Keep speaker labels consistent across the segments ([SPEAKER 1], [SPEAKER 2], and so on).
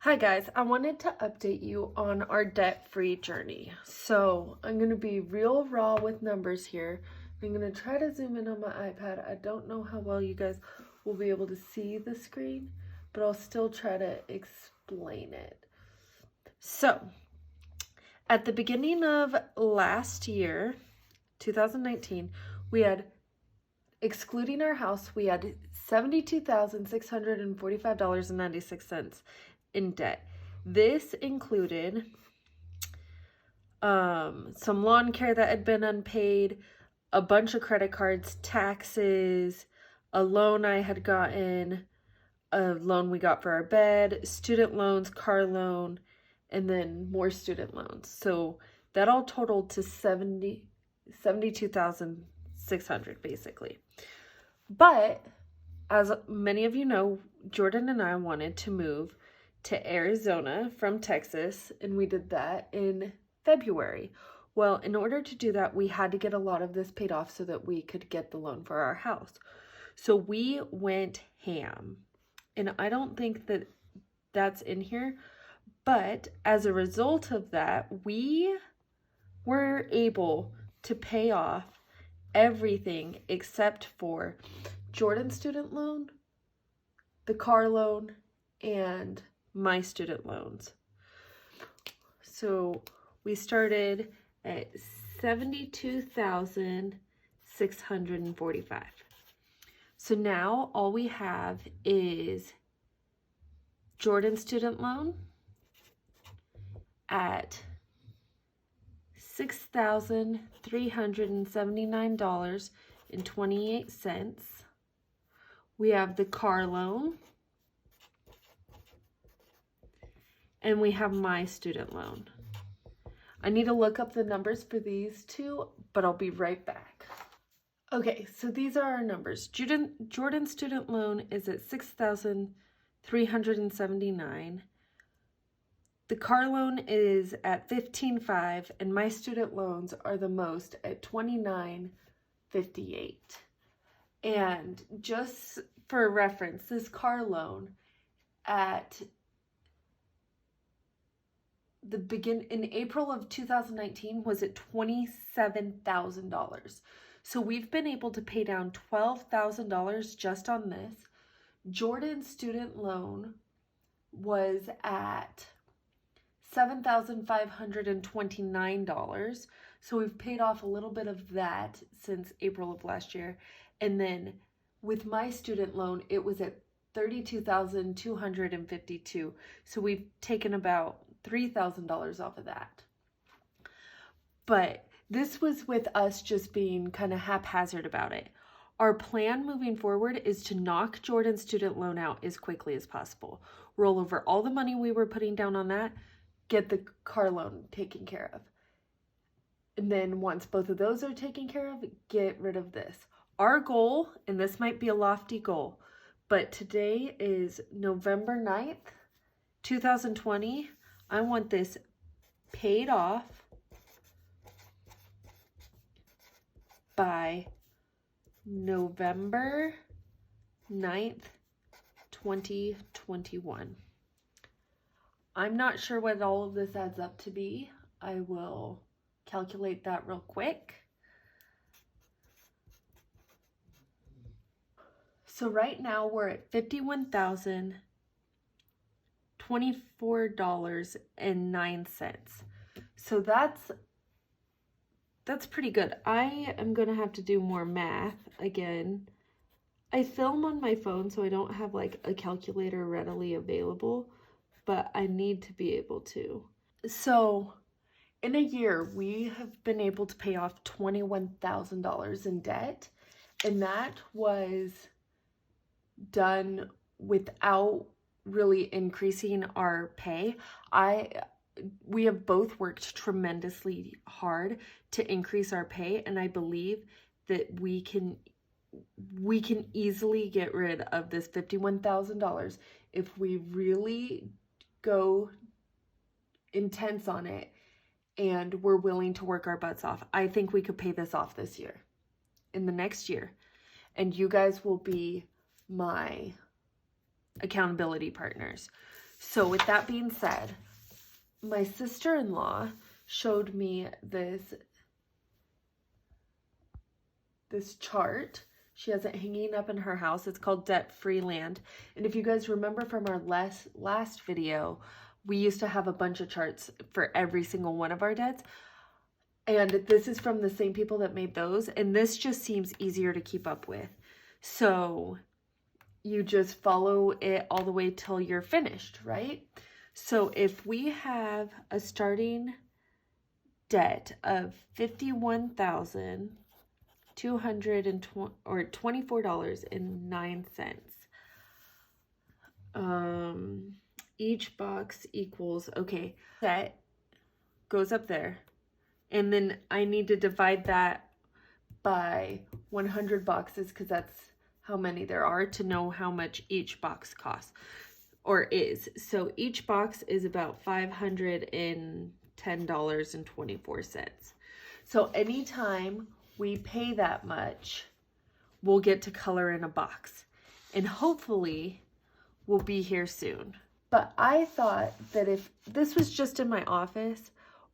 [SPEAKER 1] Hi guys, I wanted to update you on our debt-free journey. So I'm going to be real raw with numbers here. I'm going to try to zoom in on my iPad. I don't know how well you guys will be able to see the screen, but I'll still try to explain it. So at the beginning of last year, 2019, we had, excluding our house, we had $72,645.96 in debt. This included some lawn care that had been unpaid, a bunch of credit cards, taxes, a loan I had gotten, a loan we got for our bed, student loans, car loan, and then more student loans. So that all totaled to 72,600 basically. But as many of you know, Jordan and I wanted to move to Arizona from Texas, and we did that in February. Well, in order to do that, we had to get a lot of this paid off so that we could get the loan for our house. So we went ham. And I don't think that that's in here, but as a result of that, we were able to pay off everything except for Jordan's student loan, the car loan, and my student loans. So we started at 72,645. So now all we have is Jordan's student loan at $6,379.28. We have the car loan, and we have my student loan. I need to look up the numbers for these two, but I'll be right back. Okay, so these are our numbers. Jordan's student loan is at $6,379. The car loan is at $15,500, and my student loans are the most at $29.58. And just for reference, this car loan at in April of 2019 was at $27,000. So we've been able to pay down $12,000 just on this. Jordan's student loan was at $7,529. So we've paid off a little bit of that since April of last year. And then with my student loan, it was at $32,252. So we've taken about $3,000 off of that. But this was with us just being kind of haphazard about it. Our plan moving forward is to knock Jordan's student loan out as quickly as possible. Roll over all the money we were putting down on that, get the car loan taken care of. And then once both of those are taken care of, get rid of this. Our goal, and this might be a lofty goal, but today is November 9th, 2020. I want this paid off by November 9th, 2021. I'm not sure what all of this adds up to be. I will calculate that real quick. So right now we're at $51,024.09. So that's pretty good. I am gonna have to do more math again. I film on my phone, so I don't have like a calculator readily available, but I need to be able to. So in a year, we have been able to pay off $21,000 in debt, and that was done without really increasing our pay. We have both worked tremendously hard to increase our pay, and I believe that we can easily get rid of this $51,000 if we really go intense on it and we're willing to work our butts off. I think we could pay this off this year, in the next year, and you guys will be my accountability partners. So with that being said, my sister-in-law showed me this chart. She has it hanging up in her house. It's called Debt Free Land. And if you guys remember from our last video, we used to have a bunch of charts for every single one of our debts. And this is from the same people that made those. And this just seems easier to keep up with. So you just follow it all the way till you're finished, right? So if we have a starting debt of $24.09, each box equals, okay, that goes up there, and then I need to divide that by 100 boxes because that's how many there are to know how much each box costs or is. So each box is about $510.24. So anytime we pay that much, we'll get to color in a box, and hopefully we'll be here soon. But I thought that if this was just in my office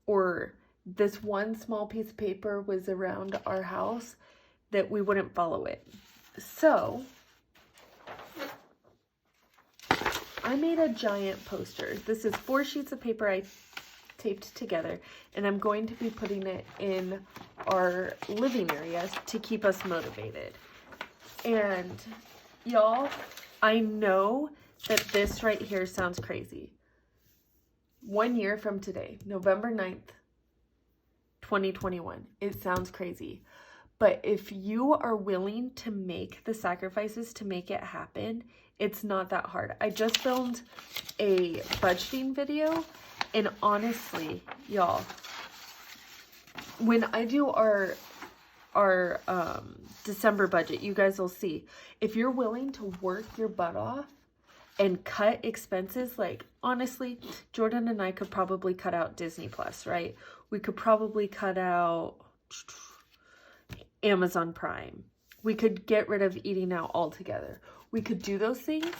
[SPEAKER 1] or this one small piece of paper was around our house, that we wouldn't follow it. So I made a giant poster. This is 4 sheets of paper I taped together, and I'm going to be putting it in our living area to keep us motivated. And y'all, I know that this right here sounds crazy. 1 year from today, November 9th, 2021. It sounds crazy. But if you are willing to make the sacrifices to make it happen, it's not that hard. I just filmed a budgeting video, and honestly, y'all, when I do our December budget, you guys will see, if you're willing to work your butt off and cut expenses, like honestly, Jordan and I could probably cut out Disney Plus, right? We could probably cut out Amazon Prime. We could get rid of eating out altogether. We could do those things,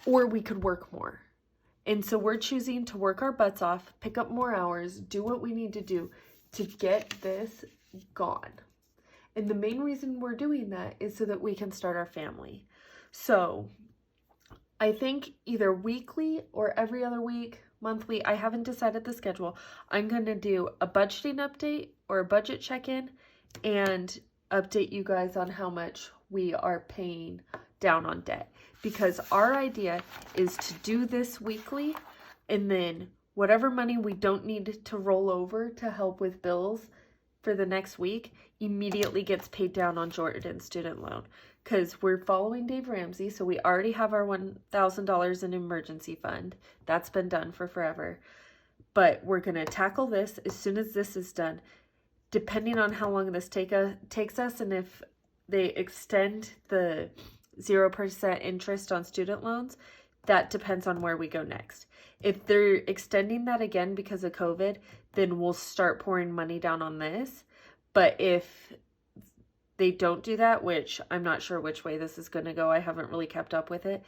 [SPEAKER 1] or we could work more. And so we're choosing to work our butts off, pick up more hours, do what we need to do to get this gone. And the main reason we're doing that is so that we can start our family. So I think either weekly or every other week, monthly, I haven't decided the schedule. I'm going to do a budgeting update or a budget check-in and update you guys on how much we are paying down on debt. Because our idea is to do this weekly, and then whatever money we don't need to roll over to help with bills for the next week immediately gets paid down on Jordan's student loan. Because we're following Dave Ramsey, so we already have our $1,000 in emergency fund. That's been done for forever. But we're going to tackle this as soon as this is done. Depending on how long this takes us, and if they extend the 0% interest on student loans, that depends on where we go next. If they're extending that again because of COVID, then we'll start pouring money down on this. But if they don't do that, which I'm not sure which way this is going to go, I haven't really kept up with it,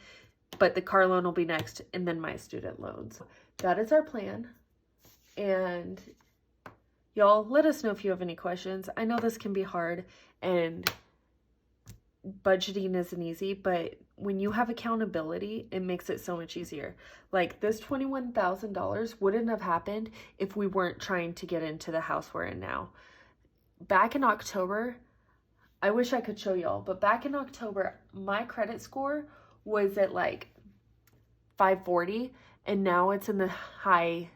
[SPEAKER 1] but the car loan will be next, and then my student loans. That is our plan. And y'all, let us know if you have any questions. I know this can be hard, and budgeting isn't easy, but when you have accountability, it makes it so much easier. Like, this $21,000 wouldn't have happened if we weren't trying to get into the house we're in now. Back in October, I wish I could show y'all, but back in October, my credit score was at like 540, and now it's in the high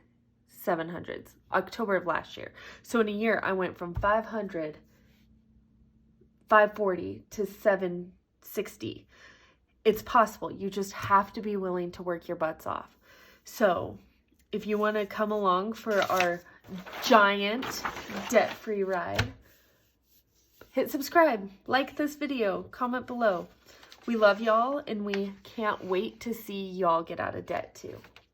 [SPEAKER 1] 700s, October of last year. So in a year, I went from 540 to 760. It's possible. You just have to be willing to work your butts off. So if you want to come along for our giant debt-free ride, hit subscribe, like this video, comment below. We love y'all, and we can't wait to see y'all get out of debt too.